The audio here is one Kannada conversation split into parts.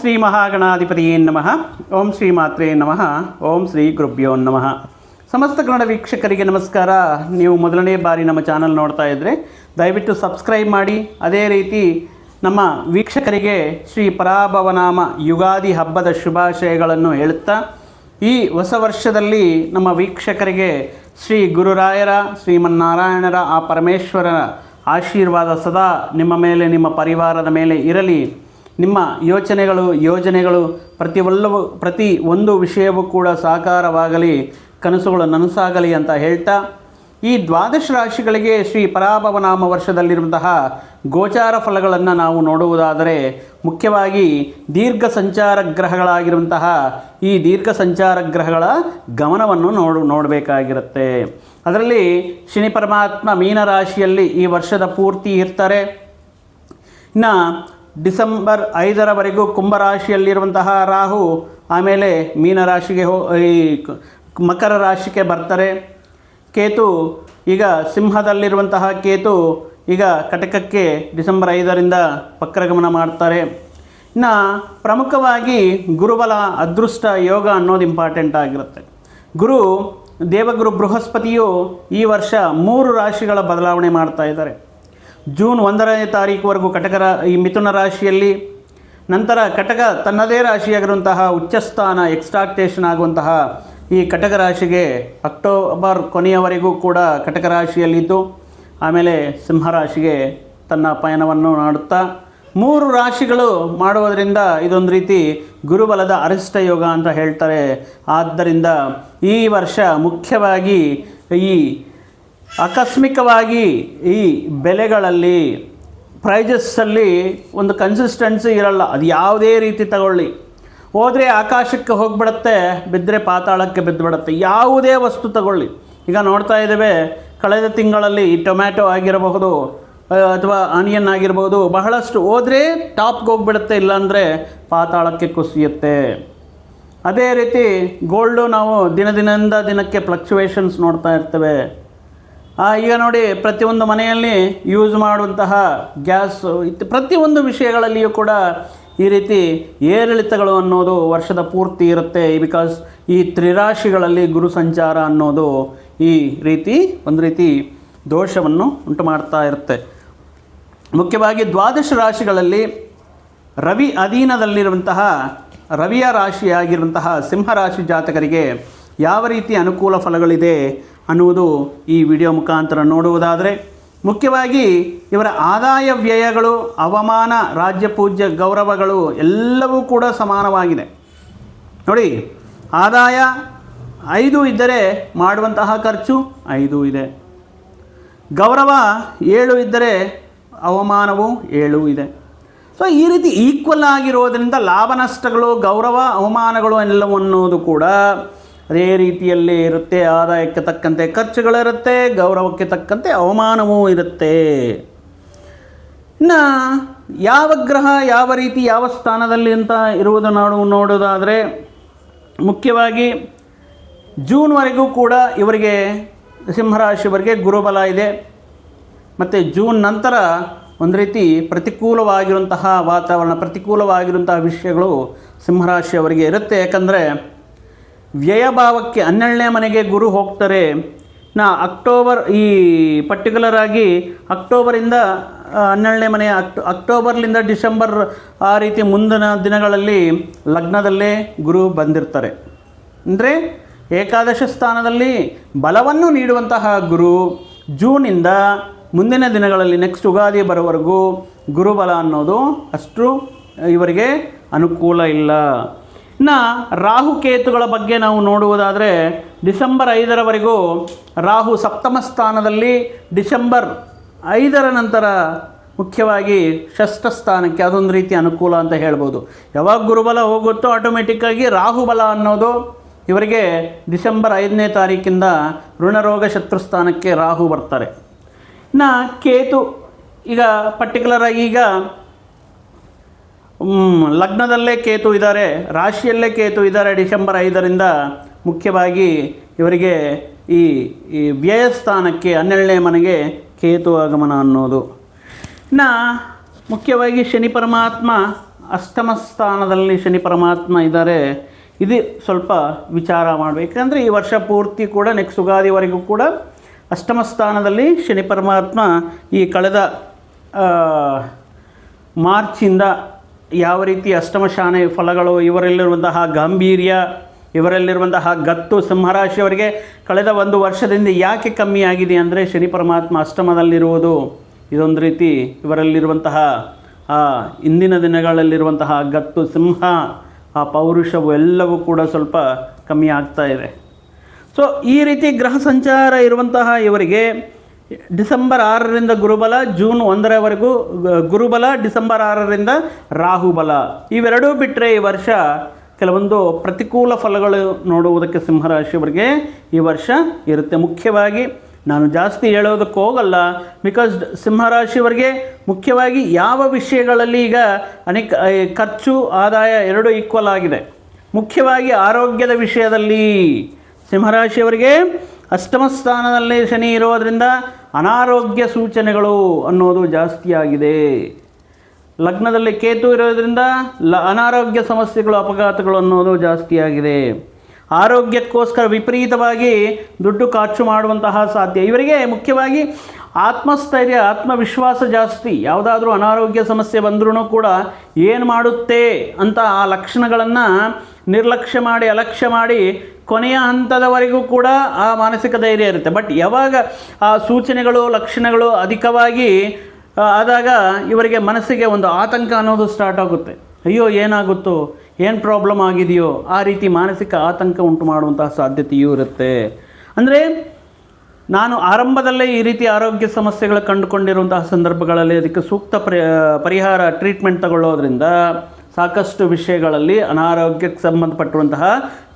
ಶ್ರೀ ಮಹಾಗಣಾಧಿಪತಿಯೇ ನಮಃ. ಓಂ ಶ್ರೀ ಮಾತ್ರೇ ನಮಃ. ಓಂ ಶ್ರೀ ಗುರುಭ್ಯೋ ನಮಃ. ಸಮಸ್ತ ಕನ್ನಡ ವೀಕ್ಷಕರಿಗೆ ನಮಸ್ಕಾರ. ನೀವು ಮೊದಲನೇ ಬಾರಿ ನಮ್ಮ ಚಾನಲ್ ನೋಡ್ತಾ ಇದ್ದರೆ ದಯವಿಟ್ಟು ಸಬ್ಸ್ಕ್ರೈಬ್ ಮಾಡಿ. ಅದೇ ರೀತಿ ನಮ್ಮ ವೀಕ್ಷಕರಿಗೆ ಶ್ರೀ ಪರಾಭವನಾಮ ಯುಗಾದಿ ಹಬ್ಬದ ಶುಭಾಶಯಗಳನ್ನು ಹೇಳುತ್ತಾ, ಈ ಹೊಸ ವರ್ಷದಲ್ಲಿ ನಮ್ಮ ವೀಕ್ಷಕರಿಗೆ ಶ್ರೀ ಗುರುರಾಯರ ಶ್ರೀಮನ್ನಾರಾಯಣರ ಆ ಪರಮೇಶ್ವರನ ಆಶೀರ್ವಾದ ಸದಾ ನಿಮ್ಮ ಮೇಲೆ, ನಿಮ್ಮ ಪರಿವಾರದ ಮೇಲೆ ಇರಲಿ. ನಿಮ್ಮ ಯೋಜನೆಗಳು ಪ್ರತಿ ಒಂದು ವಿಷಯವೂ ಕೂಡ ಸಾಕಾರವಾಗಲಿ, ಕನಸುಗಳು ನನಸಾಗಲಿ ಅಂತ ಹೇಳ್ತಾ, ಈ ದ್ವಾದಶ ರಾಶಿಗಳಿಗೆ ಶ್ರೀ ಪರಾಭವನಾಮ ವರ್ಷದಲ್ಲಿರುವಂತಹ ಗೋಚಾರ ಫಲಗಳನ್ನು ನಾವು ನೋಡುವುದಾದರೆ, ಮುಖ್ಯವಾಗಿ ದೀರ್ಘ ಸಂಚಾರ ಗ್ರಹಗಳಾಗಿರುವಂತಹ ಈ ದೀರ್ಘ ಸಂಚಾರ ಗ್ರಹಗಳ ಗಮನವನ್ನು ನೋಡಬೇಕಾಗಿರುತ್ತೆ. ಅದರಲ್ಲಿ ಶನಿ ಪರಮಾತ್ಮ ಮೀನರಾಶಿಯಲ್ಲಿ ಈ ವರ್ಷದ ಪೂರ್ತಿ ಇರ್ತಾರೆ. ಇನ್ನು ಡಿಸೆಂಬರ್ 5ರವರೆಗೂ ಕುಂಭರಾಶಿಯಲ್ಲಿರುವಂತಹ ರಾಹು ಆಮೇಲೆ ಮೀನರಾಶಿಗೆ ಈ ಮಕರ ರಾಶಿಗೆ ಬರ್ತಾರೆ. ಕೇತು ಈಗ ಸಿಂಹದಲ್ಲಿರುವಂತಹ ಕೇತು ಈಗ ಕಟಕಕ್ಕೆ ಡಿಸೆಂಬರ್ 5ರಿಂದ ವಕ್ರಗಮನ ಮಾಡ್ತಾರೆ. ಇನ್ನು ಪ್ರಮುಖವಾಗಿ ಗುರುಬಲ ಅದೃಷ್ಟ ಯೋಗ ಅನ್ನೋದು ಇಂಪಾರ್ಟೆಂಟ್ ಆಗಿರುತ್ತೆ. ದೇವಗುರು ಬೃಹಸ್ಪತಿಯು ಈ ವರ್ಷ 3 ರಾಶಿಗಳ ಬದಲಾವಣೆ ಮಾಡ್ತಾ ಇದ್ದಾರೆ. ಜೂನ್ 1ನೇ ತಾರೀಕುವರೆಗೂ ಈ ಮಿಥುನ ರಾಶಿಯಲ್ಲಿ, ನಂತರ ಕಟಕ ತನ್ನದೇ ರಾಶಿಯಾಗಿರುವಂತಹ ಉಚ್ಚಸ್ಥಾನ ಎಕ್ಸ್ಟಾಕ್ಟೇಷನ್ ಆಗುವಂತಹ ಈ ಕಟಕ ರಾಶಿಗೆ ಅಕ್ಟೋಬರ್ ಕೊನೆಯವರೆಗೂ ಕೂಡ ಕಟಕ ರಾಶಿಯಲ್ಲಿದ್ದು, ಆಮೇಲೆ ಸಿಂಹರಾಶಿಗೆ ತನ್ನ ಪಯಣವನ್ನು ಮಾಡುತ್ತಾ 3 ರಾಶಿಗಳು ಮಾಡುವುದರಿಂದ ಇದೊಂದು ರೀತಿ ಗುರುಬಲದ ಅರಿಷ್ಟ ಯೋಗ ಅಂತ ಹೇಳ್ತಾರೆ. ಆದ್ದರಿಂದ ಈ ವರ್ಷ ಮುಖ್ಯವಾಗಿ ಈ ಆಕಸ್ಮಿಕವಾಗಿ ಈ ಬೆಲೆಗಳಲ್ಲಿ ಪ್ರೈಜಸ್ಸಲ್ಲಿ ಒಂದು ಕನ್ಸಿಸ್ಟೆನ್ಸಿ ಇರಲ್ಲ. ಅದು ಯಾವುದೇ ರೀತಿ ತಗೊಳ್ಳಿ, ಹೋದರೆ ಆಕಾಶಕ್ಕೆ ಹೋಗಿಬಿಡುತ್ತೆ, ಬಿದ್ದರೆ ಪಾತಾಳಕ್ಕೆ ಬಿದ್ದುಬಿಡುತ್ತೆ. ಯಾವುದೇ ವಸ್ತು ತಗೊಳ್ಳಿ, ಈಗ ನೋಡ್ತಾ ಇದ್ದೇವೆ, ಕಳೆದ ತಿಂಗಳಲ್ಲಿ ಟೊಮ್ಯಾಟೊ ಆಗಿರಬಹುದು ಅಥವಾ ಆನಿಯನ್ ಆಗಿರ್ಬೋದು, ಬಹಳಷ್ಟು ಹೋದರೆ ಟಾಪ್ಗೆ ಹೋಗಿಬಿಡುತ್ತೆ, ಇಲ್ಲಾಂದರೆ ಪಾತಾಳಕ್ಕೆ ಕುಸಿಯುತ್ತೆ. ಅದೇ ರೀತಿ ಗೋಲ್ಡು ನಾವು ದಿನದಿಂದ ದಿನಕ್ಕೆ ಫ್ಲಕ್ಚುವೇಷನ್ಸ್ ನೋಡ್ತಾ ಇರ್ತೇವೆ. ಈಗ ನೋಡಿ, ಪ್ರತಿಯೊಂದು ಮನೆಯಲ್ಲಿ ಯೂಸ್ ಮಾಡುವಂತಹ ಗ್ಯಾಸ್ ಪ್ರತಿಯೊಂದು ವಿಷಯಗಳಲ್ಲಿಯೂ ಕೂಡ ಈ ರೀತಿ ಏರಿಳಿತಗಳು ಅನ್ನೋದು ವರ್ಷದ ಪೂರ್ತಿ ಇರುತ್ತೆ. ಬಿಕಾಸ್ ಈ ತ್ರಿರಾಶಿಗಳಲ್ಲಿ ಗುರು ಸಂಚಾರ ಅನ್ನೋದು ಈ ರೀತಿ ಒಂದು ರೀತಿ ದೋಷವನ್ನು ಉಂಟು ಮಾಡ್ತಾ ಇರುತ್ತೆ. ಮುಖ್ಯವಾಗಿ ದ್ವಾದಶ ರಾಶಿಗಳಲ್ಲಿ ರವಿ ಅಧೀನದಲ್ಲಿರುವಂತಹ ರವಿಯ ರಾಶಿಯಾಗಿರುವಂತಹ ಸಿಂಹರಾಶಿ ಜಾತಕರಿಗೆ ಯಾವ ರೀತಿ ಅನುಕೂಲ ಫಲಗಳಿದೆ ಅನ್ನುವುದು ಈ ವಿಡಿಯೋ ಮುಖಾಂತರ ನೋಡುವುದಾದರೆ, ಮುಖ್ಯವಾಗಿ ಇವರ ಆದಾಯ ವ್ಯಯಗಳು, ಅವಮಾನ, ರಾಜ್ಯ ಪೂಜ್ಯ ಗೌರವಗಳು ಎಲ್ಲವೂ ಕೂಡ ಸಮಾನವಾಗಿದೆ. ನೋಡಿ, ಆದಾಯ 5 ಇದ್ದರೆ ಮಾಡುವಂತಹ ಖರ್ಚು 5 ಇದೆ. ಗೌರವ 7 ಇದ್ದರೆ ಅವಮಾನವು 7 ಇದೆ. ಸೊ ಈ ರೀತಿ ಈಕ್ವಲ್ ಆಗಿರೋದರಿಂದ ಲಾಭ ನಷ್ಟಗಳು, ಗೌರವ, ಅವಮಾನಗಳು ಎಲ್ಲವೂ ಅನ್ನೋದು ಕೂಡ ಅದೇ ರೀತಿಯಲ್ಲೇ ಇರುತ್ತೆ. ಆದಾಯಕ್ಕೆ ತಕ್ಕಂತೆ ಖರ್ಚುಗಳಿರುತ್ತೆ, ಗೌರವಕ್ಕೆ ತಕ್ಕಂತೆ ಅವಮಾನವೂ ಇರುತ್ತೆ. ಇನ್ನು ಯಾವ ಗ್ರಹ ಯಾವ ರೀತಿ ಯಾವ ಸ್ಥಾನದಲ್ಲಿ ಅಂತ ಇರುವುದು ನೋಡೋದಾದರೆ, ಮುಖ್ಯವಾಗಿ ಜೂನ್ವರೆಗೂ ಕೂಡ ಇವರಿಗೆ ಸಿಂಹರಾಶಿಯವರಿಗೆ ಗುರುಬಲ ಇದೆ. ಮತ್ತು ಜೂನ್ ನಂತರ ಒಂದು ರೀತಿ ಪ್ರತಿಕೂಲವಾಗಿರುವಂತಹ ವಾತಾವರಣ, ಪ್ರತಿಕೂಲವಾಗಿರುವಂತಹ ವಿಷಯಗಳು ಸಿಂಹರಾಶಿಯವರಿಗೆ ಇರುತ್ತೆ. ಯಾಕಂದರೆ ವ್ಯಯಭಾವಕ್ಕೆ 12ನೇ ಮನೆಗೆ ಗುರು ಹೋಗ್ತಾರೆ. ಅಕ್ಟೋಬರ್ ಈ ಪರ್ಟಿಕ್ಯುಲರ್ ಆಗಿ ಅಕ್ಟೋಬರಿಂದ 12ನೇ ಮನೆ, ಅಕ್ಟೋಬರ್ಲಿಂದ ಡಿಸೆಂಬರ್ ಆ ರೀತಿ ಮುಂದಿನ ದಿನಗಳಲ್ಲಿ ಲಗ್ನದಲ್ಲೇ ಗುರು ಬಂದಿರ್ತಾರೆ. ಅಂದರೆ ಏಕಾದಶ ಸ್ಥಾನದಲ್ಲಿ ಬಲವನ್ನು ನೀಡುವಂತಹ ಗುರು ಜೂನಿಂದ ಮುಂದಿನ ದಿನಗಳಲ್ಲಿ ನೆಕ್ಸ್ಟ್ ಯುಗಾದಿ ಬರೋವರೆಗೂ ಗುರುಬಲ ಅನ್ನೋದು ಅಷ್ಟು ಇವರಿಗೆ ಅನುಕೂಲ ಇಲ್ಲ. ಇನ್ನು ರಾಹುಕೇತುಗಳ ಬಗ್ಗೆ ನಾವು ನೋಡುವುದಾದರೆ, ಡಿಸೆಂಬರ್ 5ರವರೆಗೂ ರಾಹು ಸಪ್ತಮ ಸ್ಥಾನದಲ್ಲಿ, ಡಿಸೆಂಬರ್ 5ರ ನಂತರ ಮುಖ್ಯವಾಗಿ ಷಷ್ಠ ಸ್ಥಾನಕ್ಕೆ, ಅದೊಂದು ರೀತಿ ಅನುಕೂಲ ಅಂತ ಹೇಳ್ಬೋದು. ಯಾವಾಗ ಗುರುಬಲ ಹೋಗುತ್ತೋ ಆಟೋಮೆಟಿಕ್ಕಾಗಿ ರಾಹುಬಲ ಅನ್ನೋದು ಇವರಿಗೆ ಡಿಸೆಂಬರ್ 5ನೇ ತಾರೀಕಿಂದ ಋಣರೋಗ ಶತ್ರುಸ್ಥಾನಕ್ಕೆ ರಾಹು ಬರ್ತಾರೆ. ಇನ್ನು ಕೇತು ಈಗ ಪರ್ಟಿಕ್ಯುಲರಾಗಿ ಈಗ ಲಗ್ನದಲ್ಲೇ ಕೇತು ಇದ್ದಾರೆ, ರಾಶಿಯಲ್ಲೇ ಕೇತು ಇದ್ದಾರೆ. ಡಿಸೆಂಬರ್ 5ರಿಂದ ಮುಖ್ಯವಾಗಿ ಇವರಿಗೆ ಈ ವ್ಯಯಸ್ಥಾನಕ್ಕೆ 12ನೇ ಮನೆಗೆ ಕೇತು ಆಗಮನ ಅನ್ನೋದು. ಇನ್ನು ಮುಖ್ಯವಾಗಿ ಶನಿ ಪರಮಾತ್ಮ ಅಷ್ಟಮ ಸ್ಥಾನದಲ್ಲಿ ಶನಿ ಪರಮಾತ್ಮ ಇದ್ದಾರೆ. ಇದು ಸ್ವಲ್ಪ ವಿಚಾರ ಮಾಡಬೇಕಂದ್ರೆ ಈ ವರ್ಷ ಪೂರ್ತಿ ಕೂಡ ನೆಕ್ಸ್ಟ್ ಯುಗಾದಿವರೆಗೂ ಕೂಡ ಅಷ್ಟಮ ಸ್ಥಾನದಲ್ಲಿ ಶನಿ ಪರಮಾತ್ಮ ಈ ಕಳೆದ ಮಾರ್ಚಿಂದ ಯಾವ ರೀತಿ ಅಷ್ಟಮ ಶಾನೆ ಫಲಗಳು, ಇವರಲ್ಲಿರುವಂತಹ ಗಾಂಭೀರ್ಯ, ಇವರಲ್ಲಿರುವಂತಹ ಗತ್ತು, ಸಿಂಹರಾಶಿಯವರಿಗೆ ಕಳೆದ ಒಂದು ವರ್ಷದಿಂದ ಯಾಕೆ ಕಮ್ಮಿ ಆಗಿದೆ ಅಂದರೆ ಶನಿ ಪರಮಾತ್ಮ ಅಷ್ಟಮದಲ್ಲಿರುವುದು ಇದೊಂದು ರೀತಿ ಇವರಲ್ಲಿರುವಂತಹ ಇಂದಿನ ದಿನಗಳಲ್ಲಿರುವಂತಹ ಗತ್ತು, ಸಿಂಹ, ಆ ಪೌರುಷವು ಎಲ್ಲವೂ ಕೂಡ ಸ್ವಲ್ಪ ಕಮ್ಮಿ ಆಗ್ತಾ ಇದೆ. ಸೊ ಈ ರೀತಿ ಗ್ರಹ ಸಂಚಾರ ಇರುವಂತಹ ಇವರಿಗೆ ಡಿಸೆಂಬರ್ 6ರಿಂದ ಗುರುಬಲ, ಜೂನ್ 1ರವರೆಗೂ ಗುರುಬಲ, ಡಿಸೆಂಬರ್ 6ರಿಂದ ರಾಹುಬಲ, ಇವೆರಡೂ ಬಿಟ್ಟರೆ ಈ ವರ್ಷ ಕೆಲವೊಂದು ಪ್ರತಿಕೂಲ ಫಲಗಳು ನೋಡುವುದಕ್ಕೆ ಸಿಂಹರಾಶಿಯವರಿಗೆ ಈ ವರ್ಷ ಇರುತ್ತೆ. ಮುಖ್ಯವಾಗಿ ನಾನು ಜಾಸ್ತಿ ಹೇಳೋದಕ್ಕೆ ಹೋಗಲ್ಲ, ಬಿಕಾಸ್ ಸಿಂಹರಾಶಿಯವರಿಗೆ ಮುಖ್ಯವಾಗಿ ಯಾವ ವಿಷಯಗಳಲ್ಲಿ ಈಗ ಅನೇಕ ಖರ್ಚು ಆದಾಯ ಎರಡೂ ಈಕ್ವಲ್ ಆಗಿದೆ. ಮುಖ್ಯವಾಗಿ ಆರೋಗ್ಯದ ವಿಷಯದಲ್ಲಿ ಸಿಂಹರಾಶಿಯವರಿಗೆ ಅಷ್ಟಮ ಸ್ಥಾನದಲ್ಲಿ ಶನಿ ಇರೋದರಿಂದ ಅನಾರೋಗ್ಯ ಸೂಚನೆಗಳು ಅನ್ನೋದು ಜಾಸ್ತಿ ಆಗಿದೆ. ಲಗ್ನದಲ್ಲಿ ಕೇತು ಇರೋದರಿಂದ ಅನಾರೋಗ್ಯ ಸಮಸ್ಯೆಗಳು, ಅಪಘಾತಗಳು ಅನ್ನೋದು ಜಾಸ್ತಿ ಆಗಿದೆ. ಆರೋಗ್ಯಕ್ಕೋಸ್ಕರ ವಿಪರೀತವಾಗಿ ದುಡ್ಡು ಖರ್ಚು ಮಾಡುವಂತಹ ಸಾಧ್ಯ. ಇವರಿಗೆ ಮುಖ್ಯವಾಗಿ ಆತ್ಮಸ್ಥೈರ್ಯ, ಆತ್ಮವಿಶ್ವಾಸ ಜಾಸ್ತಿ. ಯಾವುದಾದ್ರೂ ಅನಾರೋಗ್ಯ ಸಮಸ್ಯೆ ಬಂದ್ರೂ ಕೂಡ ಏನು ಮಾಡುತ್ತೆ ಅಂತ ಆ ಲಕ್ಷಣಗಳನ್ನು ನಿರ್ಲಕ್ಷ್ಯ ಮಾಡಿ, ಅಲಕ್ಷ್ಯ ಮಾಡಿ ಕೊನೆಯ ಹಂತದವರೆಗೂ ಕೂಡ ಆ ಮಾನಸಿಕ ಧೈರ್ಯ ಇರುತ್ತೆ. ಬಟ್ ಯಾವಾಗ ಆ ಸೂಚನೆಗಳು, ಲಕ್ಷಣಗಳು ಅಧಿಕವಾಗಿ ಆದಾಗ ಇವರಿಗೆ ಮನಸ್ಸಿಗೆ ಒಂದು ಆತಂಕ ಅನ್ನೋದು ಸ್ಟಾರ್ಟ್ ಆಗುತ್ತೆ. ಅಯ್ಯೋ ಏನಾಗುತ್ತೋ, ಏನು ಪ್ರಾಬ್ಲಮ್ ಆಗಿದೆಯೋ, ಆ ರೀತಿ ಮಾನಸಿಕ ಆತಂಕ ಉಂಟು ಮಾಡುವಂತಹ ಸಾಧ್ಯತೆಯೂ ಇರುತ್ತೆ. ಅಂದರೆ ನಾನು ಆರಂಭದಲ್ಲೇ ಈ ರೀತಿ ಆರೋಗ್ಯ ಸಮಸ್ಯೆಗಳು ಕಂಡುಕೊಂಡಿರುವಂತಹ ಸಂದರ್ಭಗಳಲ್ಲಿ ಅದಕ್ಕೆ ಸೂಕ್ತ ಪರಿಹಾರ ಟ್ರೀಟ್ಮೆಂಟ್ ತಗೊಳ್ಳೋದ್ರಿಂದ ಸಾಕಷ್ಟು ವಿಷಯಗಳಲ್ಲಿ ಅನಾರೋಗ್ಯಕ್ಕೆ ಸಂಬಂಧಪಟ್ಟಿರುವಂತಹ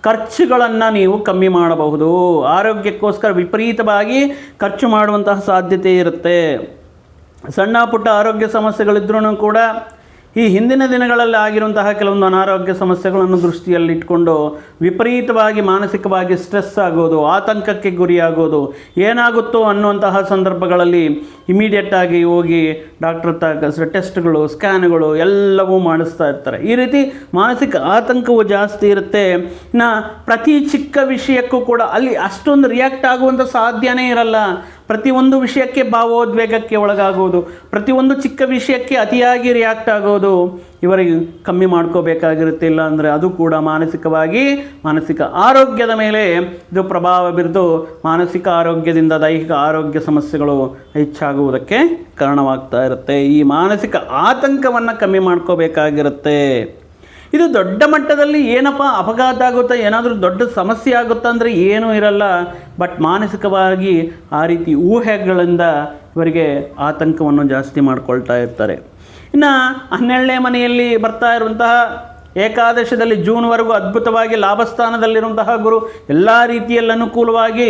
ಖರ್ಚುಗಳನ್ನು ನೀವು ಕಮ್ಮಿ ಮಾಡಬಹುದು. ಆರೋಗ್ಯಕ್ಕೋಸ್ಕರ ವಿಪರೀತವಾಗಿ ಖರ್ಚು ಮಾಡುವಂತಹ ಸಾಧ್ಯತೆ ಇರುತ್ತೆ. ಸಣ್ಣ ಪುಟ್ಟ ಆರೋಗ್ಯ ಸಮಸ್ಯೆಗಳಿದ್ರೂ ಕೂಡ ಈ ಹಿಂದಿನ ದಿನಗಳಲ್ಲಿ ಆಗಿರುವಂತಹ ಕೆಲವೊಂದು ಅನಾರೋಗ್ಯ ಸಮಸ್ಯೆಗಳನ್ನು ದೃಷ್ಟಿಯಲ್ಲಿಟ್ಕೊಂಡು ವಿಪರೀತವಾಗಿ ಮಾನಸಿಕವಾಗಿ ಸ್ಟ್ರೆಸ್ ಆಗೋದು, ಆತಂಕಕ್ಕೆ ಗುರಿಯಾಗೋದು, ಏನಾಗುತ್ತೋ ಅನ್ನುವಂತಹ ಸಂದರ್ಭಗಳಲ್ಲಿ ಇಮಿಡಿಯೇಟಾಗಿ ಹೋಗಿ ಡಾಕ್ಟರ್ ಹತ್ರ ಟೆಸ್ಟ್ಗಳು, ಸ್ಕ್ಯಾನ್ಗಳು ಎಲ್ಲವೂ ಮಾಡಿಸ್ತಾ ಇರ್ತಾರೆ. ಈ ರೀತಿ ಮಾನಸಿಕ ಆತಂಕವು ಜಾಸ್ತಿ ಇರುತ್ತೆ. ಇನ್ನು ಪ್ರತಿ ಚಿಕ್ಕ ವಿಷಯಕ್ಕೂ ಕೂಡ ಅಲ್ಲಿ ಅಷ್ಟೊಂದು ರಿಯಾಕ್ಟ್ ಆಗುವಂಥ ಸಾಧ್ಯನೇ ಇರಲ್ಲ. ಪ್ರತಿಯೊಂದು ವಿಷಯಕ್ಕೆ ಭಾವೋದ್ವೇಗಕ್ಕೆ ಒಳಗಾಗೋದು, ಪ್ರತಿಯೊಂದು ಚಿಕ್ಕ ವಿಷಯಕ್ಕೆ ಅತಿಯಾಗಿ ರಿಯಾಕ್ಟ್ ಆಗೋದು ಇವರಿಗೆ ಕಮ್ಮಿ ಮಾಡ್ಕೋಬೇಕಾಗಿರುತ್ತೆ. ಇಲ್ಲ ಅಂದರೆ ಅದು ಕೂಡ ಮಾನಸಿಕವಾಗಿ ಮಾನಸಿಕ ಆರೋಗ್ಯದ ಮೇಲೆ ಇದು ಪ್ರಭಾವ ಬೀರಿದು ಮಾನಸಿಕ ಆರೋಗ್ಯದಿಂದ ದೈಹಿಕ ಆರೋಗ್ಯ ಸಮಸ್ಯೆಗಳು ಹೆಚ್ಚಾಗುವುದಕ್ಕೆ ಕಾರಣವಾಗ್ತಾ ಇರುತ್ತೆ. ಈ ಮಾನಸಿಕ ಆತಂಕವನ್ನು ಕಮ್ಮಿ ಮಾಡ್ಕೋಬೇಕಾಗಿರುತ್ತೆ. ಇದು ದೊಡ್ಡ ಮಟ್ಟದಲ್ಲಿ ಏನಪ್ಪ ಅಪಘಾತ ಆಗುತ್ತಾ, ಏನಾದರೂ ದೊಡ್ಡ ಸಮಸ್ಯೆ ಆಗುತ್ತಾ ಅಂದರೆ ಏನೂ ಇರಲ್ಲ. ಬಟ್ ಮಾನಸಿಕವಾಗಿ ಆ ರೀತಿ ಊಹೆಗಳಿಂದ ಇವರಿಗೆ ಆತಂಕವನ್ನು ಜಾಸ್ತಿ ಮಾಡ್ಕೊಳ್ತಾ ಇರ್ತಾರೆ. ಇನ್ನು 12ನೇ ಮನೆಯಲ್ಲಿ ಬರ್ತಾ ಇರುವಂತಹ ಏಕಾದಶದಲ್ಲಿ ಜೂನ್ವರೆಗೂ ಅದ್ಭುತವಾಗಿ ಲಾಭಸ್ಥಾನದಲ್ಲಿರುವಂತಹ ಗುರು ಎಲ್ಲ ರೀತಿಯಲ್ಲಿ ಅನುಕೂಲವಾಗಿ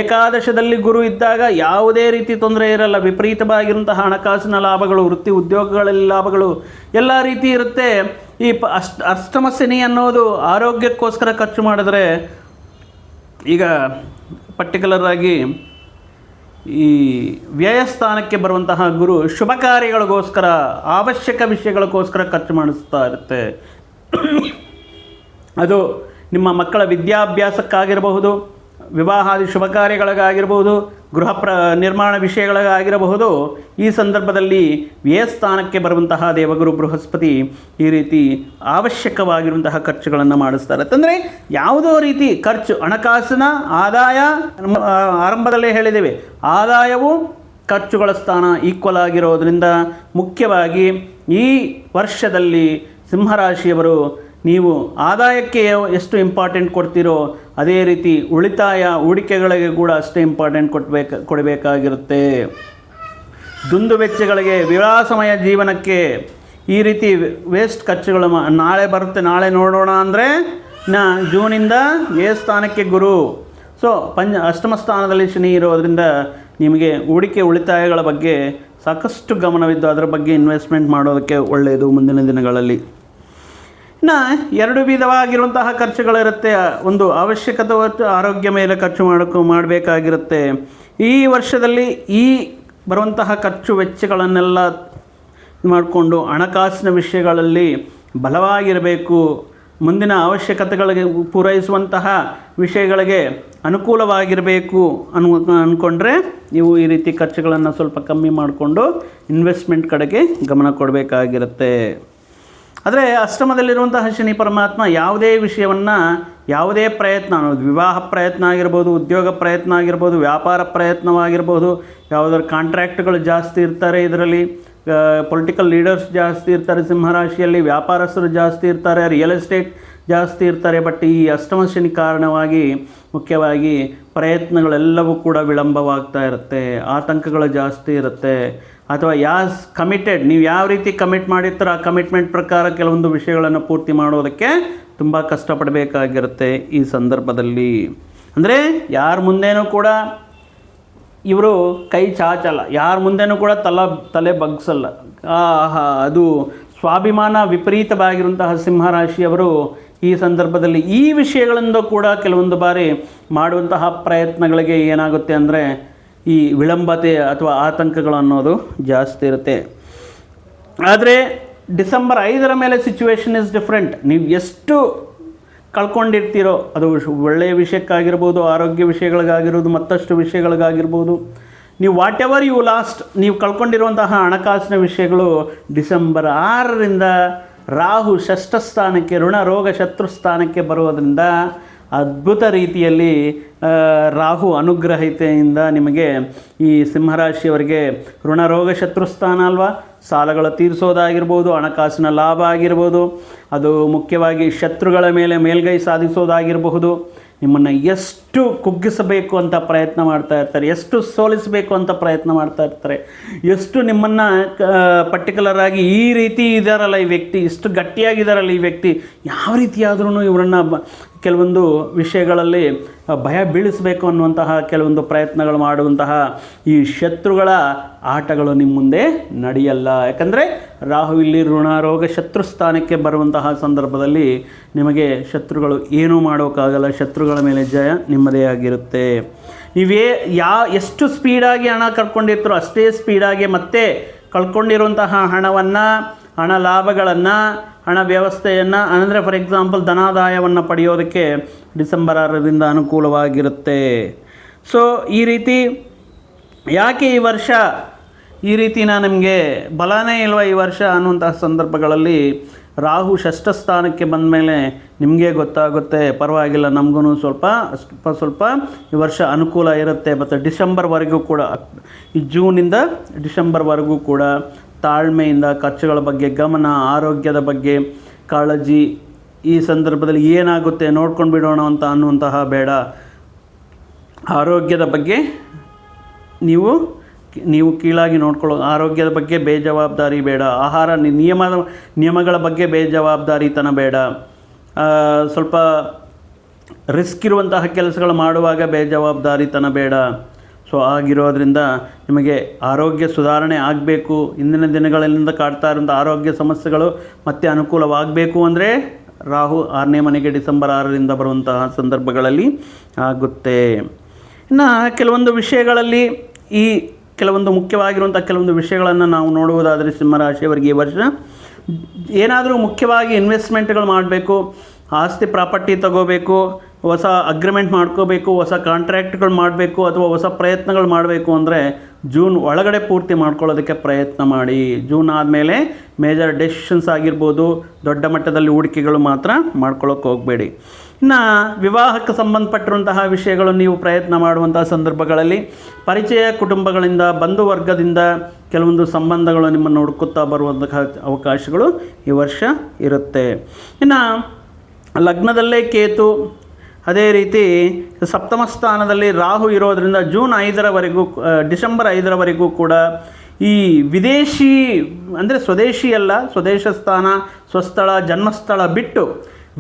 ಏಕಾದಶದಲ್ಲಿ ಗುರು ಇದ್ದಾಗ ಯಾವುದೇ ರೀತಿ ತೊಂದರೆ ಇರಲ್ಲ. ವಿಪರೀತವಾಗಿರುವಂತಹ ಹಣಕಾಸಿನ ಲಾಭಗಳು, ವೃತ್ತಿ ಉದ್ಯೋಗಗಳಲ್ಲಿ ಲಾಭಗಳು ಎಲ್ಲ ರೀತಿ ಇರುತ್ತೆ. ಈ ಅಷ್ಟಮ ಶನಿ ಅನ್ನೋದು ಆರೋಗ್ಯಕ್ಕೋಸ್ಕರ ಖರ್ಚು ಮಾಡಿದ್ರೆ, ಈಗ ಪರ್ಟಿಕ್ಯುಲರ್ ಆಗಿ ಈ ವ್ಯಯಸ್ಥಾನಕ್ಕೆ ಬರುವಂತಹ ಗುರು ಶುಭ ಕಾರ್ಯಗಳಿಗೋಸ್ಕರ, ಅವಶ್ಯಕ ವಿಷಯಗಳಿಗೋಸ್ಕರ ಖರ್ಚು ಮಾಡಿಸ್ತಾ ಇರುತ್ತೆ. ಅದು ನಿಮ್ಮ ಮಕ್ಕಳ ವಿದ್ಯಾಭ್ಯಾಸಕ್ಕಾಗಿರಬಹುದು, ವಿವಾಹಾದಿ ಶುಭ ಕಾರ್ಯಗಳಿಗಾಗಿರಬಹುದು, ಗೃಹ ನಿರ್ಮಾಣ ವಿಷಯಗಳಿಗಾಗಿರಬಹುದು. ಈ ಸಂದರ್ಭದಲ್ಲಿ ವ್ಯಯಸ್ಥಾನಕ್ಕೆ ಬರುವಂತಹ ದೇವಗುರು ಬೃಹಸ್ಪತಿ ಈ ರೀತಿ ಅವಶ್ಯಕವಾಗಿರುವಂತಹ ಖರ್ಚುಗಳನ್ನು ಮಾಡಿಸ್ತಾರೆ. ಅಂದರೆ ಯಾವುದೋ ರೀತಿ ಖರ್ಚು, ಹಣಕಾಸಿನ ಆದಾಯ ಆರಂಭದಲ್ಲೇ ಹೇಳಿದ್ದೇವೆ, ಆದಾಯವು ಖರ್ಚುಗಳ ಸ್ಥಾನ ಈಕ್ವಲ್ ಆಗಿರೋದರಿಂದ ಮುಖ್ಯವಾಗಿ ಈ ವರ್ಷದಲ್ಲಿ ಸಿಂಹರಾಶಿಯವರು ನೀವು ಆದಾಯಕ್ಕೆ ಎಷ್ಟು ಇಂಪಾರ್ಟೆಂಟ್ ಕೊಡ್ತೀರೋ ಅದೇ ರೀತಿ ಉಳಿತಾಯ ಹೂಡಿಕೆಗಳಿಗೆ ಕೂಡ ಅಷ್ಟೇ ಇಂಪಾರ್ಟೆಂಟ್ ಕೊಡಬೇಕಾಗಿರುತ್ತೆ. ದುಂದು ವೆಚ್ಚಗಳಿಗೆ, ವಿಲಾಸಮಯ ಜೀವನಕ್ಕೆ ಈ ರೀತಿ ವೇಸ್ಟ್ ಖರ್ಚುಗಳು ನಾಳೆ ಬರುತ್ತೆ, ನಾಳೆ ನೋಡೋಣ ಅಂದರೆ ಜೂನಿಂದ ವ್ಯಯಸ್ಥಾನಕ್ಕೆ ಗುರು. ಸೊ ಅಷ್ಟಮ ಸ್ಥಾನದಲ್ಲಿ ಶನಿ ಇರೋದರಿಂದ ನಿಮಗೆ ಹೂಡಿಕೆ ಉಳಿತಾಯಗಳ ಬಗ್ಗೆ ಸಾಕಷ್ಟು ಗಮನವಿದ್ದು ಅದರ ಬಗ್ಗೆ ಇನ್ವೆಸ್ಟ್ಮೆಂಟ್ ಮಾಡೋದಕ್ಕೆ ಒಳ್ಳೆಯದು ಮುಂದಿನ ದಿನಗಳಲ್ಲಿ. ಇನ್ನು ಎರಡು ವಿಧವಾಗಿರುವಂತಹ ಖರ್ಚುಗಳಿರುತ್ತೆ. ಒಂದು ಅವಶ್ಯಕತೆ ಆರೋಗ್ಯ ಮೇಲೆ ಖರ್ಚು ಮಾಡಬೇಕಾಗಿರುತ್ತೆ. ಈ ವರ್ಷದಲ್ಲಿ ಈ ಬರುವಂತಹ ಖರ್ಚು ವೆಚ್ಚಗಳನ್ನೆಲ್ಲ ಮಾಡಿಕೊಂಡು ಹಣಕಾಸಿನ ವಿಷಯಗಳಲ್ಲಿ ಬಲವಾಗಿರಬೇಕು, ಮುಂದಿನ ಅವಶ್ಯಕತೆಗಳಿಗೆ ಪೂರೈಸುವಂತಹ ವಿಷಯಗಳಿಗೆ ಅನುಕೂಲವಾಗಿರಬೇಕು ಅಂದ್ಕೊಂಡ್ರೆ ನೀವು ಈ ರೀತಿ ಖರ್ಚುಗಳನ್ನು ಸ್ವಲ್ಪ ಕಮ್ಮಿ ಮಾಡಿಕೊಂಡು ಇನ್ವೆಸ್ಟ್ಮೆಂಟ್ ಕಡೆಗೆ ಗಮನ ಕೊಡಬೇಕಾಗಿರುತ್ತೆ. ಆದರೆ ಅಷ್ಟಮದಲ್ಲಿರುವಂತಹ ಶನಿ ಪರಮಾತ್ಮ ಯಾವುದೇ ವಿಷಯವನ್ನು, ಯಾವುದೇ ಪ್ರಯತ್ನ ಅನ್ನೋದು ವಿವಾಹ ಪ್ರಯತ್ನ ಆಗಿರ್ಬೋದು, ಉದ್ಯೋಗ ಪ್ರಯತ್ನ ಆಗಿರ್ಬೋದು, ವ್ಯಾಪಾರ ಪ್ರಯತ್ನವಾಗಿರ್ಬೋದು, ಯಾವುದಾದ್ರು ಕಾಂಟ್ರ್ಯಾಕ್ಟ್ಗಳು ಜಾಸ್ತಿ ಇರ್ತಾರೆ, ಇದರಲ್ಲಿ ಪೊಲಿಟಿಕಲ್ ಲೀಡರ್ಸ್ ಜಾಸ್ತಿ ಇರ್ತಾರೆ, ಸಿಂಹರಾಶಿಯಲ್ಲಿ ವ್ಯಾಪಾರಸ್ಥರು ಜಾಸ್ತಿ ಇರ್ತಾರೆ, ರಿಯಲ್ ಎಸ್ಟೇಟ್ ಜಾಸ್ತಿ ಇರ್ತಾರೆ. ಬಟ್ ಈ ಅಷ್ಟಮ ಶನಿ ಕಾರಣವಾಗಿ ಮುಖ್ಯವಾಗಿ ಪ್ರಯತ್ನಗಳೆಲ್ಲವೂ ಕೂಡ ವಿಳಂಬವಾಗ್ತಾ ಇರುತ್ತೆ, ಆತಂಕಗಳು ಜಾಸ್ತಿ ಇರುತ್ತೆ. ಅಥವಾ ನೀವು ಯಾವ ರೀತಿ ಕಮಿಟ್ ಮಾಡಿರ್ತಾರೋ ಆ ಕಮಿಟ್ಮೆಂಟ್ ಪ್ರಕಾರ ಕೆಲವೊಂದು ವಿಷಯಗಳನ್ನು ಪೂರ್ತಿ ಮಾಡೋದಕ್ಕೆ ತುಂಬ ಕಷ್ಟಪಡಬೇಕಾಗಿರುತ್ತೆ ಈ ಸಂದರ್ಭದಲ್ಲಿ. ಅಂದರೆ ಯಾರ ಮುಂದೇನೂ ಕೂಡ ಇವರು ಕೈ ಚಾಚಲ್ಲ, ಯಾರ ಮುಂದೆನೂ ಕೂಡ ತಲೆ ಬಗ್ಸಲ್ಲ. ಅದು ಸ್ವಾಭಿಮಾನ ವಿಪರೀತವಾಗಿರುವಂತಹ ಸಿಂಹರಾಶಿಯವರು ಈ ಸಂದರ್ಭದಲ್ಲಿ ಈ ವಿಷಯಗಳಿಂದ ಕೂಡ ಕೆಲವೊಂದು ಬಾರಿ ಮಾಡುವಂತಹ ಪ್ರಯತ್ನಗಳಿಗೆ ಏನಾಗುತ್ತೆ ಅಂದರೆ ಈ ವಿಳಂಬತೆ ಅಥವಾ ಆತಂಕಗಳು ಅನ್ನೋದು ಜಾಸ್ತಿ ಇರುತ್ತೆ. ಆದರೆ ಡಿಸೆಂಬರ್ 5ರ ಮೇಲೆ ಸಿಚುವೇಶನ್ ಇಸ್ ಡಿಫ್ರೆಂಟ್. ನೀವು ಎಷ್ಟು ಕಳ್ಕೊಂಡಿರ್ತೀರೋ, ಅದು ಒಳ್ಳೆಯ ವಿಷಯಕ್ಕಾಗಿರ್ಬೋದು, ಆರೋಗ್ಯ ವಿಷಯಗಳಿಗಾಗಿರ್ಬೋದು, ಮತ್ತಷ್ಟು ವಿಷಯಗಳಿಗಾಗಿರ್ಬೋದು, ನೀವು ವಾಟ್ ಎವರ್ ಯು ಲಾಸ್ಟ್, ನೀವು ಕಳ್ಕೊಂಡಿರುವಂತಹ ಹಣಕಾಸಿನ ವಿಷಯಗಳು ಡಿಸೆಂಬರ್ 6ರಿಂದ ರಾಹು ಷಷ್ಠ ಸ್ಥಾನಕ್ಕೆ, ಋಣ ರೋಗ ಶತ್ರು ಸ್ಥಾನಕ್ಕೆ ಬರೋದರಿಂದ ಅದ್ಭುತ ರೀತಿಯಲ್ಲಿ ರಾಹು ಅನುಗ್ರಹಿತೆಯಿಂದ ನಿಮಗೆ ಈ ಸಿಂಹರಾಶಿಯವರಿಗೆ ಋಣರೋಗ ಶತ್ರುಸ್ಥಾನ ಅಲ್ವಾ, ಸಾಲಗಳು ತೀರಿಸೋದಾಗಿರ್ಬೋದು, ಹಣಕಾಸಿನ ಲಾಭ ಆಗಿರ್ಬೋದು, ಅದು ಮುಖ್ಯವಾಗಿ ಶತ್ರುಗಳ ಮೇಲೆ ಮೇಲ್ಗೈ ಸಾಧಿಸೋದಾಗಿರಬಹುದು, ನಿಮ್ಮನ್ನು ಎಷ್ಟು ಕುಗ್ಗಿಸಬೇಕು ಅಂತ ಪ್ರಯತ್ನ ಮಾಡ್ತಾ ಇರ್ತಾರೆ, ಎಷ್ಟು ಸೋಲಿಸಬೇಕು ಅಂತ ಪ್ರಯತ್ನ ಮಾಡ್ತಾ ಇರ್ತಾರೆ, ಎಷ್ಟು ನಿಮ್ಮನ್ನು ಪರ್ಟಿಕ್ಯುಲರ್ ಆಗಿ ಈ ರೀತಿ ಇದ್ದಾರಲ್ಲ ಈ ವ್ಯಕ್ತಿ, ಇಷ್ಟು ಗಟ್ಟಿಯಾಗಿದ್ದಾರಲ್ಲ ಈ ವ್ಯಕ್ತಿ, ಯಾವ ರೀತಿಯಾದ್ರೂ ಇವರನ್ನು ಕೆಲವೊಂದು ವಿಷಯಗಳಲ್ಲಿ ಭಯ ಬೀಳಿಸಬೇಕು ಅನ್ನುವಂತಹ ಕೆಲವೊಂದು ಪ್ರಯತ್ನಗಳು ಮಾಡುವಂತಹ ಈ ಶತ್ರುಗಳ ಆಟಗಳು ನಿಮ್ಮ ಮುಂದೆ ನಡೆಯಲ್ಲ. ಯಾಕಂದರೆ ರಾಹು ಇಲ್ಲಿ ಋಣರೋಗ ಶತ್ರು ಸ್ಥಾನಕ್ಕೆ ಬರುವಂತಹ ಸಂದರ್ಭದಲ್ಲಿ ನಿಮಗೆ ಶತ್ರುಗಳು ಏನೂ ಮಾಡೋಕ್ಕಾಗಲ್ಲ, ಶತ್ರುಗಳ ಮೇಲೆ ಜಯ ನಿಮ್ಮದೇ ಆಗಿರುತ್ತೆ. ನೀವೇ ಎಷ್ಟು ಸ್ಪೀಡಾಗಿ ಹಣ ಕಳ್ಕೊಂಡಿರ್ತೀರೋ ಅಷ್ಟೇ ಸ್ಪೀಡಾಗಿ ಮತ್ತೆ ಕಳ್ಕೊಂಡಿರುವಂತಹ ಹಣವನ್ನು, ಹಣ ಲಾಭಗಳನ್ನು, ಹಣ ವ್ಯವಸ್ಥೆಯನ್ನು, ಅಂದರೆ ಫಾರ್ ಎಕ್ಸಾಂಪಲ್ ಧನಾದಾಯವನ್ನು ಪಡೆಯೋದಕ್ಕೆ ಡಿಸೆಂಬರ್ 6ರಿಂದ ಅನುಕೂಲವಾಗಿರುತ್ತೆ. ಸೊ ಈ ರೀತಿ ಯಾಕೆ ಈ ವರ್ಷ ಈ ರೀತಿನ ನಿಮಗೆ ಬಲನೇ ಇಲ್ವಾ ಈ ವರ್ಷ ಅನ್ನುವಂತಹ ಸಂದರ್ಭಗಳಲ್ಲಿ ರಾಹು ಷಷ್ಠ ಸ್ಥಾನಕ್ಕೆ ಬಂದ ಮೇಲೆ ನಿಮಗೆ ಗೊತ್ತಾಗುತ್ತೆ, ಪರವಾಗಿಲ್ಲ ನಮಗೂ ಸ್ವಲ್ಪ ಈ ವರ್ಷ ಅನುಕೂಲ ಇರುತ್ತೆ. ಮತ್ತು ಡಿಸೆಂಬರ್ವರೆಗೂ ಕೂಡ, ಈ ಜೂನಿಂದ ಡಿಸೆಂಬರ್ವರೆಗೂ ಕೂಡ ತಾಳ್ಮೆಯಿಂದ ಖರ್ಚುಗಳ ಬಗ್ಗೆ ಗಮನ, ಆರೋಗ್ಯದ ಬಗ್ಗೆ ಕಾಳಜಿ, ಈ ಸಂದರ್ಭದಲ್ಲಿ ಏನಾಗುತ್ತೆ ನೋಡ್ಕೊಂಡು ಬಿಡೋಣ ಅನ್ನುವಂತಹ ಬೇಡ. ಆರೋಗ್ಯದ ಬಗ್ಗೆ ನೀವು ಕೀಳಾಗಿ ನೋಡ್ಕೊಳ್ಳೋ, ಆರೋಗ್ಯದ ಬಗ್ಗೆ ಬೇಜವಾಬ್ದಾರಿ ಬೇಡ. ಆಹಾರ ನಿಯಮಗಳ ಬಗ್ಗೆ ಬೇಜವಾಬ್ದಾರಿತನ ಬೇಡ. ಸ್ವಲ್ಪ ರಿಸ್ಕ್ ಇರುವಂತಹ ಕೆಲಸಗಳು ಮಾಡುವಾಗ ಬೇಜವಾಬ್ದಾರಿತನ ಬೇಡ. ಸೊ ಆಗಿರೋದ್ರಿಂದ ನಿಮಗೆ ಆರೋಗ್ಯ ಸುಧಾರಣೆ ಆಗಬೇಕು, ಇಂದಿನ ದಿನಗಳಿಂದ ಕಾಡ್ತಾ ಇರುವಂಥ ಆರೋಗ್ಯ ಸಮಸ್ಯೆಗಳು ಮತ್ತೆ ಅನುಕೂಲವಾಗಬೇಕು ಅಂದರೆ ರಾಹು 6ನೇ ಮನೆಗೆ ಡಿಸೆಂಬರ್ 6ರಿಂದ ಬರುವಂತಹ ಸಂದರ್ಭಗಳಲ್ಲಿ ಆಗುತ್ತೆ. ಇನ್ನು ಕೆಲವೊಂದು ವಿಷಯಗಳಲ್ಲಿ ಈ ಕೆಲವೊಂದು ಮುಖ್ಯವಾಗಿರುವಂಥ ಕೆಲವೊಂದು ವಿಷಯಗಳನ್ನು ನಾವು ನೋಡುವುದಾದರೆ ಸಿಂಹರಾಶಿಯವರಿಗೆ ಈ ವರ್ಷ ಏನಾದರೂ ಮುಖ್ಯವಾಗಿ ಇನ್ವೆಸ್ಟ್ಮೆಂಟ್ಗಳು ಮಾಡಬೇಕು, ಆಸ್ತಿ ಪ್ರಾಪರ್ಟಿ ತಗೋಬೇಕು, ಹೊಸ ಅಗ್ರಿಮೆಂಟ್ ಮಾಡ್ಕೋಬೇಕು, ಹೊಸ ಕಾಂಟ್ರ್ಯಾಕ್ಟ್ಗಳು ಮಾಡಬೇಕು, ಅಥವಾ ಹೊಸ ಪ್ರಯತ್ನಗಳು ಮಾಡಬೇಕು ಅಂದರೆ ಜೂನ್ ಒಳಗಡೆ ಪೂರ್ತಿ ಮಾಡ್ಕೊಳ್ಳೋದಕ್ಕೆ ಪ್ರಯತ್ನ ಮಾಡಿ. ಜೂನ್ ಆದಮೇಲೆ ಮೇಜರ್ ಡೆಸಿಷನ್ಸ್ ಆಗಿರ್ಬೋದು, ದೊಡ್ಡ ಮಟ್ಟದಲ್ಲಿ ಹೂಡಿಕೆಗಳು ಮಾತ್ರ ಮಾಡ್ಕೊಳ್ಳೋಕೆ ಹೋಗಬೇಡಿ. ಇನ್ನು ವಿವಾಹಕ್ಕೆ ಸಂಬಂಧಪಟ್ಟಿರುವಂತಹ ವಿಷಯಗಳು ನೀವು ಪ್ರಯತ್ನ ಮಾಡುವಂತಹ ಸಂದರ್ಭಗಳಲ್ಲಿ ಪರಿಚಯ ಕುಟುಂಬಗಳಿಂದ, ಬಂಧುವರ್ಗದಿಂದ ಕೆಲವೊಂದು ಸಂಬಂಧಗಳು ನಿಮ್ಮನ್ನು ಹುಡುಕುತ್ತಾ ಬರುವಂತಹ ಅವಕಾಶಗಳು ಈ ವರ್ಷ ಇರುತ್ತೆ. ಇನ್ನು ಲಗ್ನದಲ್ಲೇ ಕೇತು, ಅದೇ ರೀತಿ ಸಪ್ತಮ ಸ್ಥಾನದಲ್ಲಿ ರಾಹು ಇರೋದರಿಂದ ಜೂನ್ 5ರವರೆಗೂ, ಡಿಸೆಂಬರ್ 5ರವರೆಗೂ ಕೂಡ ಈ ವಿದೇಶಿ ಅಂದರೆ ಸ್ವದೇಶಿ ಅಲ್ಲ, ಸ್ವದೇಶ ಸ್ಥಾನ, ಸ್ವಸ್ಥಳ, ಜನ್ಮಸ್ಥಳ ಬಿಟ್ಟು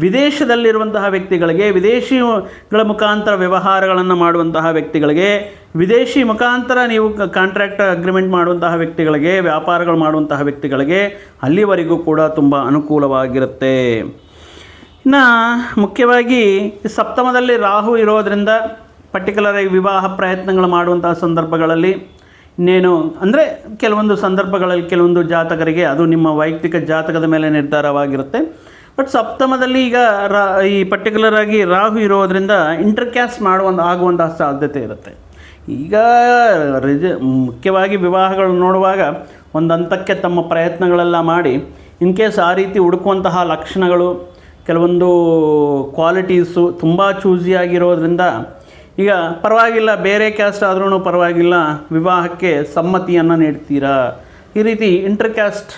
ವಿದೇಶದಲ್ಲಿರುವಂತಹ ವ್ಯಕ್ತಿಗಳಿಗೆ, ವಿದೇಶಿಗಳ ಮುಖಾಂತರ ವ್ಯವಹಾರಗಳನ್ನು ಮಾಡುವಂತಹ ವ್ಯಕ್ತಿಗಳಿಗೆ, ವಿದೇಶಿ ಮುಖಾಂತರ ನೀವು ಕಾಂಟ್ರ್ಯಾಕ್ಟ್ ಅಗ್ರಿಮೆಂಟ್ ಮಾಡುವಂತಹ ವ್ಯಕ್ತಿಗಳಿಗೆ, ವ್ಯಾಪಾರಗಳು ಮಾಡುವಂತಹ ವ್ಯಕ್ತಿಗಳಿಗೆ ಅಲ್ಲಿವರೆಗೂ ಕೂಡ ತುಂಬ ಅನುಕೂಲವಾಗಿರುತ್ತೆ. ಇನ್ನು ಮುಖ್ಯವಾಗಿ ಸಪ್ತಮದಲ್ಲಿ ರಾಹು ಇರೋದರಿಂದ ಪರ್ಟಿಕ್ಯುಲರಾಗಿ ವಿವಾಹ ಪ್ರಯತ್ನಗಳು ಮಾಡುವಂತಹ ಸಂದರ್ಭಗಳಲ್ಲಿ ಇನ್ನೇನು ಅಂದರೆ ಕೆಲವೊಂದು ಸಂದರ್ಭಗಳಲ್ಲಿ ಕೆಲವೊಂದು ಜಾತಕರಿಗೆ ಅದು ನಿಮ್ಮ ವೈಯಕ್ತಿಕ ಜಾತಕದ ಮೇಲೆ ನಿರ್ಧಾರವಾಗಿರುತ್ತೆ. ಬಟ್ ಸಪ್ತಮದಲ್ಲಿ ಈಗ ಈ ಪರ್ಟಿಕ್ಯುಲರ್ ಆಗಿ ರಾಹು ಇರೋದರಿಂದ ಇಂಟರ್ಕ್ಯಾಸ್ಟ್ ಆಗುವಂತಹ ಸಾಧ್ಯತೆ ಇರುತ್ತೆ. ಈಗ ಮುಖ್ಯವಾಗಿ ವಿವಾಹಗಳು ನೋಡುವಾಗ ಒಂದು ಹಂತಕ್ಕೆ ತಮ್ಮ ಪ್ರಯತ್ನಗಳೆಲ್ಲ ಮಾಡಿ ಇನ್ ಕೇಸ್ ಆ ರೀತಿ ಹುಡುಕುವಂತಹ ಲಕ್ಷಣಗಳು ಕೆಲವೊಂದು ಕ್ವಾಲಿಟೀಸು ತುಂಬ ಚೂಸಿಯಾಗಿರೋದ್ರಿಂದ ಈಗ ಪರವಾಗಿಲ್ಲ, ಬೇರೆ ಕ್ಯಾಸ್ಟ್ ಆದ್ರೂ ಪರವಾಗಿಲ್ಲ, ವಿವಾಹಕ್ಕೆ ಸಮ್ಮತಿಯನ್ನು ನೀಡ್ತೀರಾ. ಈ ರೀತಿ intercaste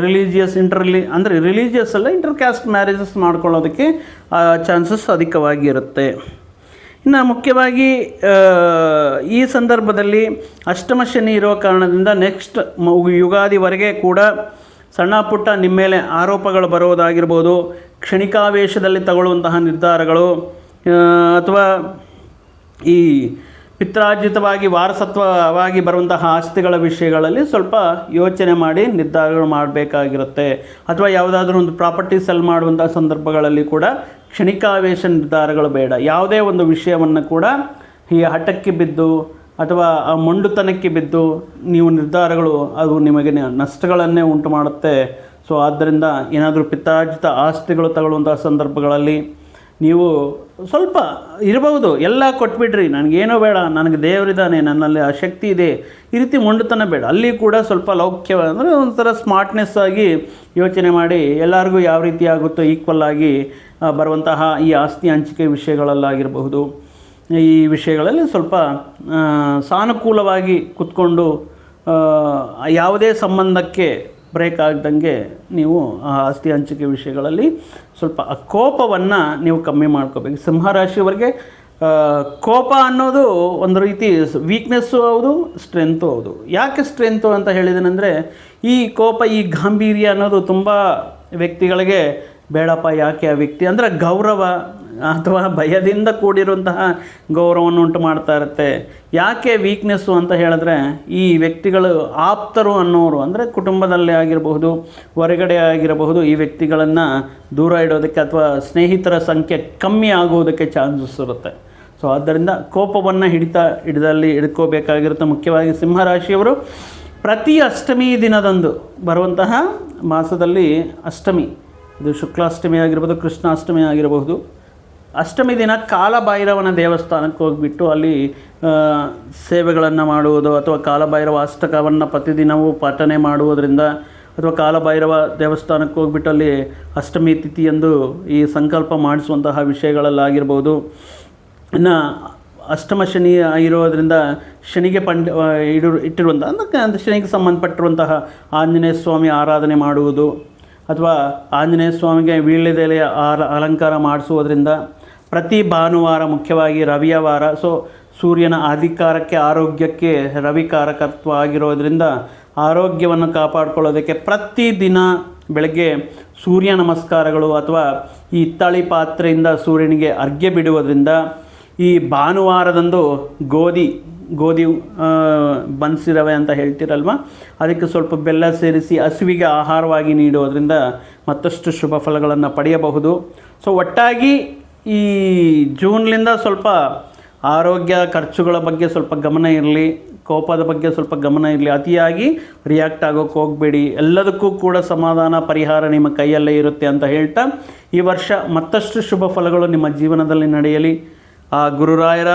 religious inter caste marriages ಮಾಡ್ಕೊಳ್ಳೋದಕ್ಕೆ ಚಾನ್ಸಸ್ ಅಧಿಕವಾಗಿರುತ್ತೆ. ಇನ್ನು ಮುಖ್ಯವಾಗಿ ಈ ಸಂದರ್ಭದಲ್ಲಿ ಅಷ್ಟಮ ಶನಿ ಇರೋ ಕಾರಣದಿಂದ ನೆಕ್ಸ್ಟ್ ಯುಗಾದಿವರೆಗೆ ಕೂಡ ಸಣ್ಣ ಪುಟ್ಟ ನಿಮ್ಮ ಮೇಲೆ ಆರೋಪಗಳು ಬರೋದಾಗಿರ್ಬೋದು, ಕ್ಷಣಿಕಾವೇಶದಲ್ಲಿ ತಗೊಳ್ಳುವಂತಹ ನಿರ್ಧಾರಗಳು ಅಥವಾ ಈ ಪಿತ್ರಾರ್ಜಿತವಾಗಿ ವಾರಸತ್ವವಾಗಿ ಬರುವಂತಹ ಆಸ್ತಿಗಳ ವಿಷಯಗಳಲ್ಲಿ ಸ್ವಲ್ಪ ಯೋಚನೆ ಮಾಡಿ ನಿರ್ಧಾರಗಳು ಮಾಡಬೇಕಾಗಿರುತ್ತೆ. ಅಥವಾ ಯಾವುದಾದ್ರೂ ಒಂದು ಪ್ರಾಪರ್ಟಿ ಸೆಲ್ ಮಾಡುವಂಥ ಸಂದರ್ಭಗಳಲ್ಲಿ ಕೂಡ ಕ್ಷಣಿಕಾವೇಶ ನಿರ್ಧಾರಗಳು ಬೇಡ. ಯಾವುದೇ ಒಂದು ವಿಷಯವನ್ನು ಕೂಡ ಈ ಹಠಕ್ಕೆ ಬಿದ್ದು ಅಥವಾ ಆ ಮೊಂಡುತನಕ್ಕೆ ಬಿದ್ದು ನೀವು ನಿರ್ಧಾರಗಳು ಅದು ನಿಮಗೆ ನಷ್ಟಗಳನ್ನೇ ಉಂಟು ಮಾಡುತ್ತೆ. ಸೊ ಆದ್ದರಿಂದ ಏನಾದರೂ ಪಿತ್ರಾರ್ಜಿತ ಆಸ್ತಿಗಳು ತಗೊಳ್ಳುವಂಥ ಸಂದರ್ಭಗಳಲ್ಲಿ ನೀವು ಸ್ವಲ್ಪ ಇರಬಹುದು, ಎಲ್ಲ ಕೊಟ್ಬಿಡ್ರಿ, ನನಗೇನೋ ಬೇಡ, ನನಗೆ ದೇವರಿದ್ದಾನೆ, ನನ್ನಲ್ಲಿ ಆ ಶಕ್ತಿ ಇದೆ, ಈ ರೀತಿ ಮೊಂಡುತನ ಬೇಡ. ಅಲ್ಲಿ ಕೂಡ ಸ್ವಲ್ಪ ಲೌಕ್ಯ ಅಂದರೆ ಒಂಥರ ಸ್ಮಾರ್ಟ್ನೆಸ್ ಆಗಿ ಯೋಚನೆ ಮಾಡಿ ಎಲ್ಲರಿಗೂ ಯಾವ ರೀತಿ ಆಗುತ್ತೋ ಈಕ್ವಲ್ ಆಗಿ ಬರುವಂತಹ ಈ ಆಸ್ತಿ ಹಂಚಿಕೆ ವಿಷಯಗಳಲ್ಲಾಗಿರಬಹುದು, ಈ ವಿಷಯಗಳಲ್ಲಿ ಸ್ವಲ್ಪ ಸಾನುಕೂಲವಾಗಿ ಕೂತ್ಕೊಂಡು ಯಾವುದೇ ಸಂಬಂಧಕ್ಕೆ ಬ್ರೇಕ್ ಆಗ್ದಂಗೆ ನೀವು ಆ ಆಸ್ತಿ ಹಂಚಿಕೆ ವಿಷಯಗಳಲ್ಲಿ ಸ್ವಲ್ಪ ಆ ಕೋಪವನ್ನು ನೀವು ಕಮ್ಮಿ ಮಾಡ್ಕೋಬೇಕು. ಸಿಂಹರಾಶಿಯವರಿಗೆ ಕೋಪ ಅನ್ನೋದು ಒಂದು ರೀತಿ ವೀಕ್ನೆಸ್ಸು ಹೌದು, ಸ್ಟ್ರೆಂತು ಹೌದು. ಯಾಕೆ ಸ್ಟ್ರೆಂತು ಅಂತ ಹೇಳಿದೆನೆಂದರೆ ಈ ಕೋಪ, ಈ ಗಾಂಭೀರ್ಯ ಅನ್ನೋದು ತುಂಬ ವ್ಯಕ್ತಿಗಳಿಗೆ ಬೇಡಪ್ಪ, ಯಾಕೆ ಆ ವ್ಯಕ್ತಿ ಅಂದರೆ ಗೌರವ ಅಥವಾ ಭಯದಿಂದ ಕೂಡಿರುವಂತಹ ಗೌರವವನ್ನು ಉಂಟು ಮಾಡ್ತಾ ಇರುತ್ತೆ. ಯಾಕೆ ವೀಕ್ನೆಸ್ಸು ಅಂತ ಹೇಳಿದ್ರೆ ಈ ವ್ಯಕ್ತಿಗಳು ಆಪ್ತರು ಅನ್ನೋರು ಅಂದರೆ ಕುಟುಂಬದಲ್ಲೇ ಆಗಿರಬಹುದು, ಹೊರಗಡೆ ಆಗಿರಬಹುದು, ಈ ವ್ಯಕ್ತಿಗಳನ್ನು ದೂರ ಇಡೋದಕ್ಕೆ ಅಥವಾ ಸ್ನೇಹಿತರ ಸಂಖ್ಯೆ ಕಮ್ಮಿ ಆಗುವುದಕ್ಕೆ ಚಾನ್ಸಸ್ ಇರುತ್ತೆ. ಸೊ ಆದ್ದರಿಂದ ಕೋಪವನ್ನು ಹಿಡ್ಕೋಬೇಕಾಗಿರುತ್ತೆ. ಮುಖ್ಯವಾಗಿ ಸಿಂಹರಾಶಿಯವರು ಪ್ರತಿ ಅಷ್ಟಮಿ ದಿನದಂದು ಬರುವಂತಹ ಮಾಸದಲ್ಲಿ ಅಷ್ಟಮಿ, ಇದು ಶುಕ್ಲಾಷ್ಟಮಿ ಆಗಿರ್ಬೋದು, ಕೃಷ್ಣಾಷ್ಟಮಿ ಆಗಿರಬಹುದು, ಅಷ್ಟಮಿ ದಿನ ಕಾಲಭೈರವನ ದೇವಸ್ಥಾನಕ್ಕೆ ಹೋಗಿಬಿಟ್ಟು ಅಲ್ಲಿ ಸೇವೆಗಳನ್ನು ಮಾಡುವುದು ಅಥವಾ ಕಾಲಭೈರವ ಅಷ್ಟಕವನ್ನು ಪ್ರತಿದಿನವೂ ಪಠನೆ ಮಾಡುವುದರಿಂದ ಅಥವಾ ಕಾಲಭೈರವ ದೇವಸ್ಥಾನಕ್ಕೆ ಹೋಗ್ಬಿಟ್ಟು ಅಲ್ಲಿ ಅಷ್ಟಮಿ ತಿಥಿಯಂದು ಈ ಸಂಕಲ್ಪ ಮಾಡಿಸುವಂತಹ ವಿಷಯಗಳಲ್ಲಾಗಿರ್ಬೋದು. ಇನ್ನು ಅಷ್ಟಮ ಶನಿ ಇರೋದರಿಂದ ಶನಿಗೆ ಇಟ್ಟಿರುವಂಥ ಅಂದರೆ ಶನಿಗೆ ಸಂಬಂಧಪಟ್ಟಿರುವಂತಹ ಆಂಜನೇಯ ಸ್ವಾಮಿ ಆರಾಧನೆ ಮಾಡುವುದು ಅಥವಾ ಆಂಜನೇಯ ಸ್ವಾಮಿಗೆ ವೀಳ್ಯದೆಲೆಯ ಅಲಂಕಾರ ಮಾಡಿಸುವುದರಿಂದ ಪ್ರತಿ ಭಾನುವಾರ, ಮುಖ್ಯವಾಗಿ ರವಿಯ ವಾರ, ಸೊ ಸೂರ್ಯನ ಅಧಿಕಾರಕ್ಕೆ ಆರೋಗ್ಯಕ್ಕೆ ರವಿಕಾರಕತ್ವ ಆಗಿರೋದ್ರಿಂದ ಆರೋಗ್ಯವನ್ನು ಕಾಪಾಡಿಕೊಳ್ಳೋದಕ್ಕೆ ಪ್ರತಿದಿನ ಬೆಳಗ್ಗೆ ಸೂರ್ಯ ನಮಸ್ಕಾರಗಳು ಅಥವಾ ಈ ಹಿತ್ತಾಳಿ ಪಾತ್ರೆಯಿಂದ ಸೂರ್ಯನಿಗೆ ಅರ್ಘ್ಯ ಬಿಡುವುದರಿಂದ ಈ ಭಾನುವಾರದಂದು ಗೋಧಿ ಬನ್ಸಿರವೆ ಅಂತ ಹೇಳ್ತಿರಲ್ವ, ಅದಕ್ಕೆ ಸ್ವಲ್ಪ ಬೆಲ್ಲ ಸೇರಿಸಿ ಹಸುವಿಗೆ ಆಹಾರವಾಗಿ ನೀಡೋದ್ರಿಂದ ಮತ್ತಷ್ಟು ಶುಭ ಫಲಗಳನ್ನು ಪಡೆಯಬಹುದು. ಸೊ ಒಟ್ಟಾಗಿ ಈ ಜೂನ್ಲಿಂದ ಸ್ವಲ್ಪ ಆರೋಗ್ಯ ಖರ್ಚುಗಳ ಬಗ್ಗೆ ಸ್ವಲ್ಪ ಗಮನ ಇರಲಿ, ಕೋಪದ ಬಗ್ಗೆ ಸ್ವಲ್ಪ ಗಮನ ಇರಲಿ, ಅತಿಯಾಗಿ ರಿಯಾಕ್ಟ್ ಆಗೋಕ್ಕೆ ಹೋಗಬೇಡಿ. ಎಲ್ಲದಕ್ಕೂ ಕೂಡ ಸಮಾಧಾನ ಪರಿಹಾರ ನಿಮ್ಮ ಕೈಯಲ್ಲೇ ಇರುತ್ತೆ ಅಂತ ಹೇಳ್ತಾ ಈ ವರ್ಷ ಮತ್ತಷ್ಟು ಶುಭ ಫಲಗಳು ನಿಮ್ಮ ಜೀವನದಲ್ಲಿ ನಡೆಯಲಿ. ಆ ಗುರುರಾಯರ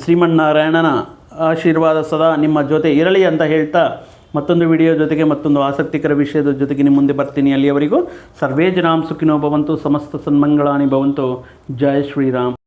ಶ್ರೀಮನ್ನಾರಾಯಣನ ಆಶೀರ್ವಾದ ಸದಾ ನಿಮ್ಮ ಜೊತೆ ಇರಲಿ ಅಂತ ಹೇಳ್ತಾ ಮತ್ತೊಂದು ವಿಡಿಯೋ ಜೊತೆಗೆ ಮತ್ತೊಂದು ಆಸಕ್ತಿಕರ ವಿಷಯದ ಜೊತೆಗೆ ನಿಮ್ಮ ಮುಂದೆ ಬರ್ತೀನಿ. ಅಲ್ಲಿಯವರೆಗೂ ಸರ್ವೇ ಜನಾಂ ಸುಖಿನೋ ಭವಂತು, ಸಮಸ್ತ ಸನ್ಮಂಗಳಾನಿ ಭವಂತು. ಜೈ ಶ್ರೀರಾಮ್.